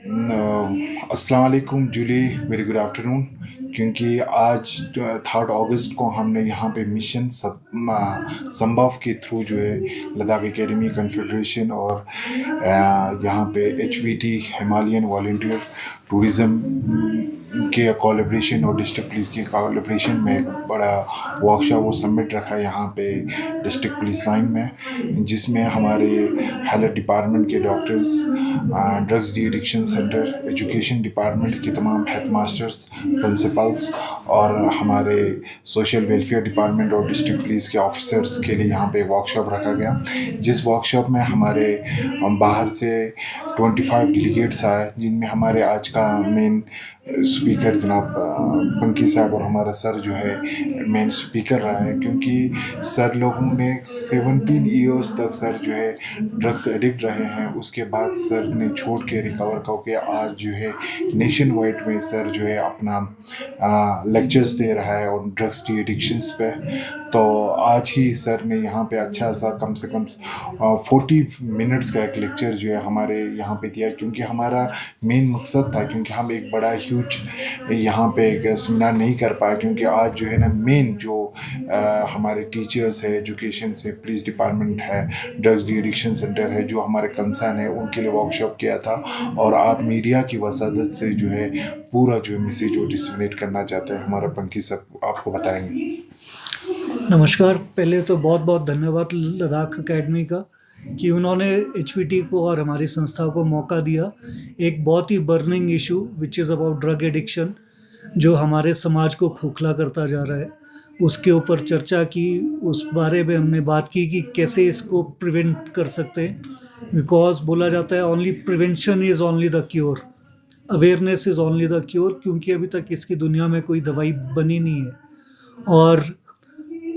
अस्सलाम वालेकुम Jully, very good afternoon. क्योंकि आज 3 अगस्त को हमने यहाँ पे मिशन संभव के थ्रू जो है लद्दाख एकेडमी कन्फेडरेशन और यहाँ पे एचवीटी हिमालयन वॉलंटियर टूरिज़्म के कोलैबोरेशन और डिस्ट्रिक्ट पुलिस के कोलैबोरेशन में एक बड़ा वर्कशॉप वो सबमिट रखा है यहाँ पे डिस्ट्रिक्ट पुलिस लाइन में, जिसमें हमारे हेल्थ डिपार्टमेंट के doctors, drugs de addiction centre, education department के तमाम हेड मास्टर्स, प्रिंसिपल्स और हमारे सोशल वेलफेयर डिपार्टमेंट और डिस्ट्रिक्ट पुलिस के ऑफिसर्स के लिए यहाँ पे वर्कशॉप रखा गया। जिस वर्कशॉप में हमारे बाहर से 25 डेलीगेट्स आए, जिनमें हमारे आज का मेन स्पीकर जनाब पंकी साहब और हमारा सर जो है मेन स्पीकर रहा है। क्योंकि सर लोगों ने 17 ईयर्स तक सर जो है ड्रग्स एडिक्ट रहे हैं, उसके बाद सर ने छोड़ के रिकवर करके आज जो है नेशन वाइड में सर जो है अपना लेक्चर्स दे रहा है और ड्रग्स डी एडिक्शंस पे। तो आज ही सर ने यहाँ पे अच्छा सा कम से कम 40 मिनट्स का एक लेक्चर जो है हमारे यहाँ पे दिया, क्योंकि हमारा मेन मकसद था, क्योंकि हम एक बड़ा ह्यूज यहाँ पे एक सेमिनार नहीं कर पाए, क्योंकि आज जो है ना मेन जो हमारे टीचर्स है, एजुकेशन से पुलिस डिपार्टमेंट है, ड्रग्स डी एडिक्शन सेंटर है, जो हमारे कंसर्न है, उनके लिए वर्कशॉप किया था। और आप मीडिया की वसादत से जो है पूरा जो मैसेज जो डिसमिनेट करना चाहते हैं, हमारा पंकी सब आपको बताएंगे। नमस्कार। पहले तो बहुत बहुत धन्यवाद लद्दाख एकेडमी का कि उन्होंने एचवीटी को और हमारी संस्था को मौका दिया। एक बहुत ही burning issue which is about drug addiction, जो हमारे समाज को खोखला करता जा रहा है, उसके ऊपर चर्चा की। उस बारे में हमने बात की कि कैसे इसको प्रिवेंट कर सकते हैं। बिकॉज बोला जाता है only prevention is only the cure, awareness is only the cure, क्योंकि अभी तक इसकी दुनिया में कोई दवाई बनी नहीं है। और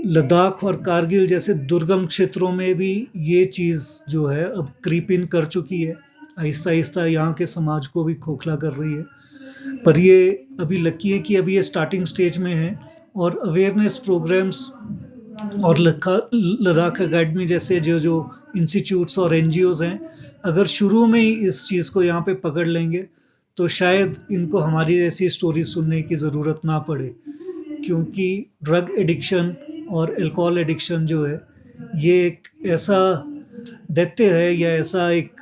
लद्दाख और कारगिल जैसे दुर्गम क्षेत्रों में भी ये चीज़ जो है अब क्रीप इन कर चुकी है, आहिस्ता आहिस्ता यहाँ के समाज को भी खोखला कर रही है। पर ये अभी लकी है कि अभी ये स्टार्टिंग स्टेज में है, और अवेयरनेस प्रोग्राम्स और लद्दाख एकेडमी जैसे जो जो इंस्टीट्यूट्स और एनजीओज़ हैं, अगर शुरू में ही इस चीज़ को यहाँ पे पकड़ लेंगे तो शायद इनको हमारी ऐसी स्टोरी सुनने की ज़रूरत ना पड़े। क्योंकि ड्रग एडिक्शन और अल्कोहल एडिक्शन जो है, ये एक ऐसा दैत्य है या ऐसा एक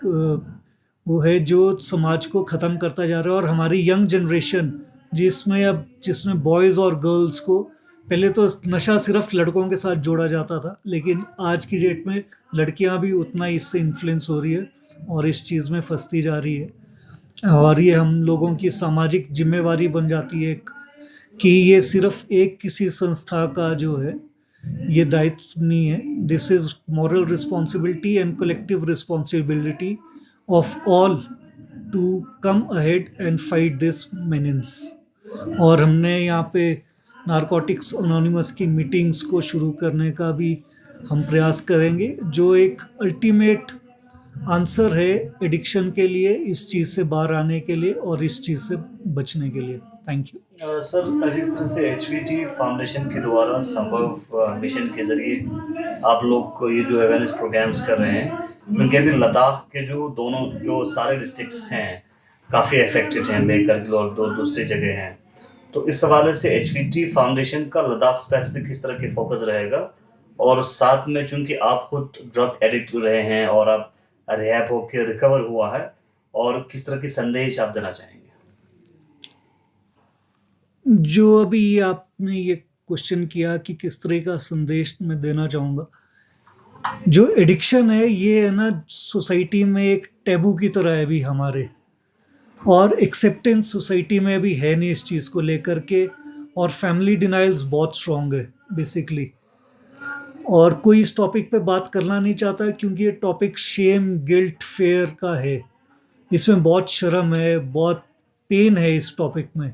वो है जो समाज को ख़त्म करता जा रहा है। और हमारी यंग जनरेशन जिसमें बॉयज़ और गर्ल्स को पहले तो नशा सिर्फ लड़कों के साथ जोड़ा जाता था, लेकिन आज की डेट में लड़कियां भी उतना ही इससे इन्फ्लुएंस हो रही है और इस चीज़ में फंसती जा रही है। और ये हम लोगों की सामाजिक जिम्मेवारी बन जाती है कि ये सिर्फ एक किसी संस्था का जो है ये दायित्व नहीं है। This is moral responsibility and collective responsibility of all to come ahead and fight this menace. और हमने यहाँ पे नारकोटिक्स अनोनिमस की मीटिंग्स को शुरू करने का भी हम प्रयास करेंगे, जो एक अल्टीमेट आंसर है एडिक्शन के लिए, इस चीज़ से बाहर आने के लिए और इस चीज़ से बचने के लिए। Thank you. सर, जिस तरह से एचवीटी फाउंडेशन के द्वारा संभव मिशन के जरिए आप लोग को ये जो अवेयरनेस प्रोग्राम्स कर रहे हैं, क्योंकि अभी लद्दाख के जो सारे डिस्ट्रिक्ट्स हैं काफ़ी अफेक्टेड हैं, करगिल और दो दूसरी जगह हैं। तो इस हवाले से एचवीटी फाउंडेशन का लद्दाख स्पेसिफिक किस तरह के फोकस रहेगा, और साथ में चूंकि आप खुद ड्रग एडिक्ट रहे हैं और आप रिहैब होकर रिकवर हुआ है, और किस तरह की संदेश आप देना चाहेंगे? जो अभी आपने ये क्वेश्चन किया कि किस तरह का संदेश मैं देना चाहूँगा, जो एडिक्शन है ये है ना सोसाइटी में एक टैबू की तरह है भी हमारे, और एक्सेप्टेंस सोसाइटी में भी है नहीं इस चीज़ को लेकर के, और फैमिली डिनाइल्स बहुत स्ट्रॉन्ग है बेसिकली। और कोई इस टॉपिक पे बात करना नहीं चाहता क्योंकि ये टॉपिक शेम, गिल्ट, फेयर का है। इसमें बहुत शर्म है, बहुत पेन है इस टॉपिक में,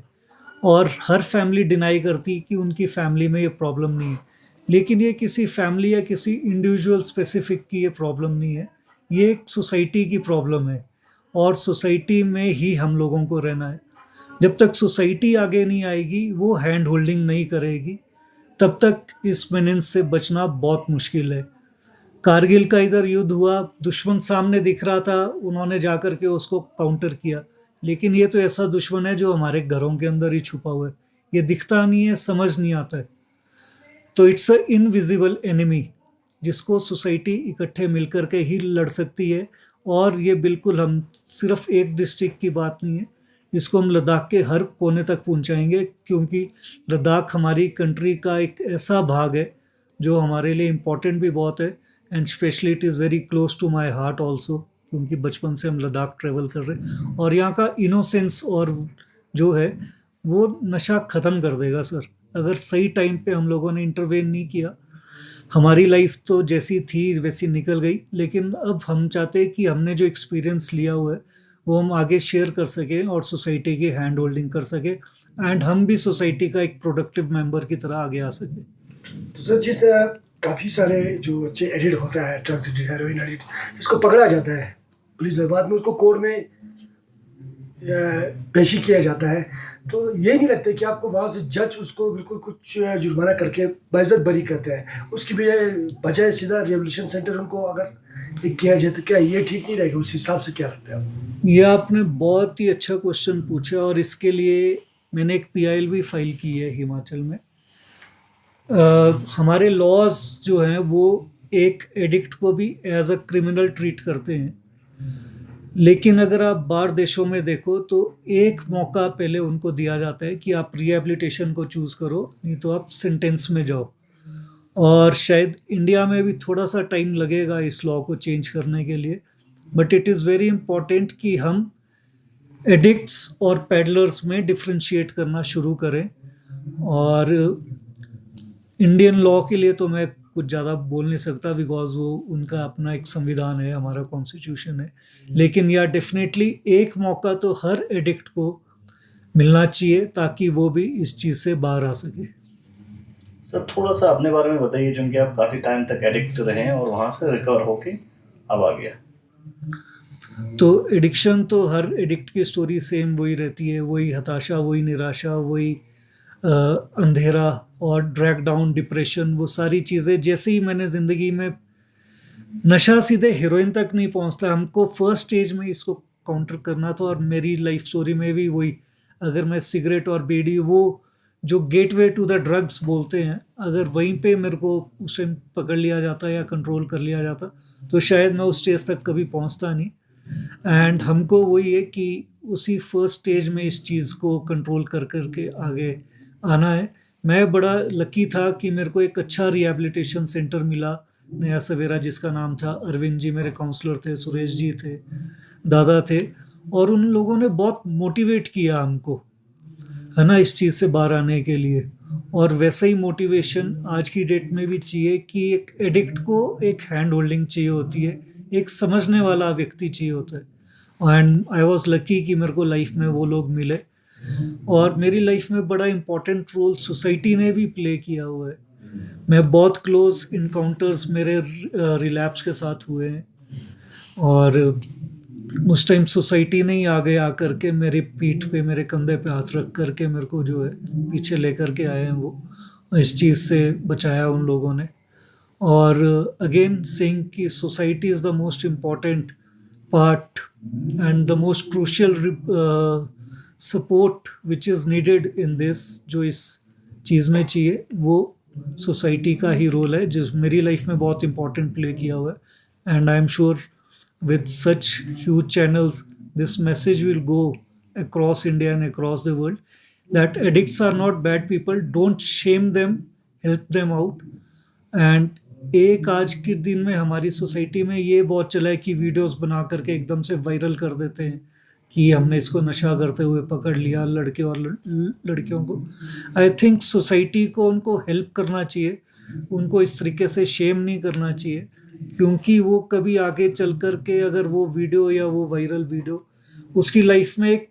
और हर फैमिली डिनाई करती कि उनकी फैमिली में ये प्रॉब्लम नहीं है। लेकिन ये किसी फैमिली या किसी इंडिविजुअल स्पेसिफिक की ये प्रॉब्लम नहीं है, ये एक सोसाइटी की प्रॉब्लम है, और सोसाइटी में ही हम लोगों को रहना है। जब तक सोसाइटी आगे नहीं आएगी, वो हैंड होल्डिंग नहीं करेगी, तब तक इस मेनेंस से बचना बहुत मुश्किल है। कारगिल का इधर युद्ध हुआ, दुश्मन सामने दिख रहा था, उन्होंने जाकर के उसको काउंटर किया। लेकिन ये तो ऐसा दुश्मन है जो हमारे घरों के अंदर ही छुपा हुआ है, ये दिखता नहीं है, समझ नहीं आता है। तो इट्स अ इनविजिबल एनिमी जिसको सोसाइटी इकट्ठे मिलकर के ही लड़ सकती है। और ये बिल्कुल हम सिर्फ एक डिस्ट्रिक्ट की बात नहीं है, इसको हम लद्दाख के हर कोने तक पहुंचाएंगे, क्योंकि लद्दाख हमारी कंट्री का एक ऐसा भाग है जो हमारे लिए इम्पोर्टेंट भी बहुत है। And specially it is very close to my heart also, क्योंकि बचपन से हम लद्दाख ट्रेवल कर रहे हैं। और यहाँ का इनोसेंस और जो है वो नशा ख़त्म कर देगा सर, अगर सही टाइम पे हम लोगों ने इंटरवेन नहीं किया। हमारी लाइफ तो जैसी थी वैसी निकल गई, लेकिन अब हम चाहते हैं कि हमने जो एक्सपीरियंस लिया हुआ है वो हम आगे शेयर कर सकें और सोसाइटी की हैंड होल्डिंग कर सकें, एंड हम भी सोसाइटी का एक प्रोडक्टिव मेंबर की तरह आगे आ सकें। तो सर जिस तरह काफ़ी सारे जो बच्चे एडिक्ट होता है, ड्रग्स एडिक्ट, हेरोइन एडिक्ट, इसको पकड़ा जाता है पुलिस ने, बाद में उसको कोर्ट में पेशी किया जाता है, तो ये नहीं लगता कि आपको वहाँ से जज उसको बिल्कुल कुछ जुर्माना करके बाइज्जत बरी करते हैं, उसकी बजाय सीधा रिहेबिलिटेशन सेंटर उनको अगर एक किया जाए, तो क्या ये ठीक नहीं रहेगा? उस हिसाब से क्या लगता है आपको? ये आपने बहुत ही अच्छा क्वेश्चन पूछा, और इसके लिए मैंने एक PIL फाइल की है हिमाचल में। हमारे लॉज जो हैं वो एक एडिक्ट को भी एज अ क्रिमिनल ट्रीट करते हैं, लेकिन अगर आप बाहर देशों में देखो तो एक मौका पहले उनको दिया जाता है कि आप रिहेबिलिटेशन को चूज़ करो, नहीं तो आप सेंटेंस में जाओ। और शायद इंडिया में भी थोड़ा सा टाइम लगेगा इस लॉ को चेंज करने के लिए, but it is very important कि हम एडिक्ट्स और पैडलर्स में डिफ्रेंशिएट करना शुरू करें। और इंडियन लॉ के लिए तो मैं कुछ ज़्यादा बोल नहीं सकता, बिकॉज वो उनका अपना एक संविधान है, हमारा कॉन्स्टिट्यूशन है, लेकिन या डेफिनेटली एक मौका तो हर एडिक्ट को मिलना चाहिए ताकि वो भी इस चीज़ से बाहर आ सके। सर थोड़ा सा अपने बारे में बताइए, क्योंकि आप काफ़ी टाइम तक एडिक्ट रहे हैं और वहाँ से रिकवर होके अब आ गया। तो एडिक्शन तो हर एडिक्ट की स्टोरी सेम वही रहती है, वही हताशा, वही निराशा, वही अंधेरा और ड्रैग डाउन, डिप्रेशन, वो सारी चीज़ें। जैसे ही मैंने ज़िंदगी में नशा सीधे हीरोइन तक नहीं पहुंचता, हमको फर्स्ट स्टेज में इसको काउंटर करना था, और मेरी लाइफ स्टोरी में भी वही, अगर मैं सिगरेट और बीड़ी, वो जो गेटवे टू द ड्रग्स बोलते हैं, अगर वहीं पे मेरे को उसे पकड़ लिया जाता या कंट्रोल कर लिया जाता तो शायद मैं उस स्टेज तक कभी पहुंचता नहीं। एंड हमको वही है कि उसी फर्स्ट स्टेज में इस चीज़ को कंट्रोल कर करके आगे आना है। मैं बड़ा लकी था कि मेरे को एक अच्छा रिहेबिलिटेशन सेंटर मिला नया सवेरा, जिसका नाम था अरविंद जी, मेरे काउंसलर थे, सुरेश जी थे, दादा थे, और उन लोगों ने बहुत मोटिवेट किया हमको, है ना, इस चीज़ से बाहर आने के लिए। और वैसा ही मोटिवेशन आज की डेट में भी चाहिए कि एक एडिक्ट को एक हैंड होल्डिंग चाहिए होती है, एक समझने वाला व्यक्ति चाहिए होता है। एंड आई वॉज लकी कि मेरे को लाइफ में वो लोग मिले, और मेरी लाइफ में बड़ा इम्पोर्टेंट रोल सोसाइटी ने भी प्ले किया हुआ है। मैं बहुत क्लोज इनकाउंटर्स मेरे रिलैप्स के साथ हुए हैं, और उस टाइम सोसाइटी ने ही आगे आकर के मेरी पीठ पे, मेरे कंधे पे हाथ रख करके मेरे को जो है पीछे लेकर के आए हैं, वो इस चीज़ से बचाया उन लोगों ने। और अगेन सेइंग कि society is the most important part and the most crucial support which is needed in this, जो इस चीज़ में चाहिए वो सोसाइटी का ही रोल है, जिस मेरी लाइफ में बहुत इंपॉर्टेंट प्ले किया हुआ है। And I am sure with such huge channels this message will go across India and across the world that addicts are not bad people, don't shame them, help them out। and एक आज के दिन में हमारी society में ये बहुत चला है कि वीडियोस बना करके एकदम से वायरल कर देते हैं कि हमने इसको नशा करते हुए पकड़ लिया, लड़के और लड़कियों को। आई थिंक सोसाइटी को उनको हेल्प करना चाहिए, उनको इस तरीके से शेम नहीं करना चाहिए, क्योंकि वो कभी आगे चल कर के अगर वो वीडियो या वो वायरल वीडियो उसकी लाइफ में एक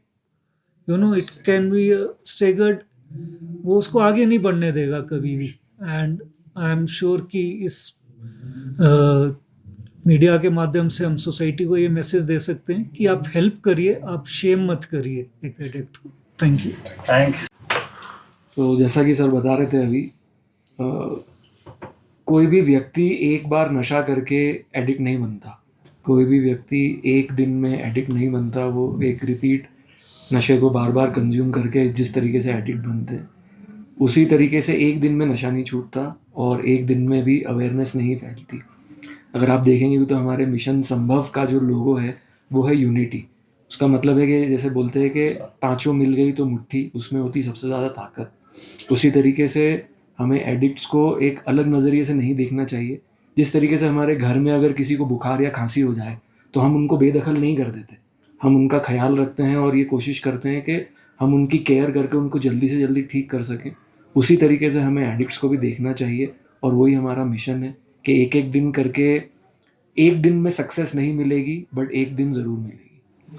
इट कैन बी स्टेगर्ड, वो उसको आगे नहीं बढ़ने देगा कभी भी। एंड आई एम श्योर कि इस मीडिया के माध्यम से हम सोसाइटी को ये मैसेज दे सकते हैं कि आप हेल्प करिए, आप शेम मत करिए एक एडिक्ट को। Thank you. तो जैसा कि सर बता रहे थे अभी, कोई भी व्यक्ति एक बार नशा करके एडिक्ट नहीं बनता, कोई भी व्यक्ति एक दिन में एडिक्ट नहीं बनता, वो एक रिपीट नशे को बार बार कंज्यूम करके जिस तरीके से एडिक्ट बनते हैं, उसी तरीके से एक दिन में नशा नहीं छूटता और एक दिन में भी अवेयरनेस नहीं फैलती। अगर आप देखेंगे भी तो हमारे मिशन संभव का जो लोगो है वो है यूनिटी। उसका मतलब है कि जैसे बोलते हैं कि पांचों मिल गई तो मुट्ठी, उसमें होती सबसे ज़्यादा ताकत। उसी तरीके से हमें एडिक्ट्स को एक अलग नज़रिए से नहीं देखना चाहिए। जिस तरीके से हमारे घर में अगर किसी को बुखार या खांसी हो जाए तो हम उनको बेदखल नहीं कर देते, हम उनका ख्याल रखते हैं और ये कोशिश करते हैं कि हम उनकी केयर करके उनको जल्दी से जल्दी ठीक कर सकें। उसी तरीके से हमें एडिक्ट्स को भी देखना चाहिए और वही हमारा मिशन है कि एक एक दिन करके, एक दिन में सक्सेस नहीं मिलेगी बट एक दिन ज़रूर मिलेगी।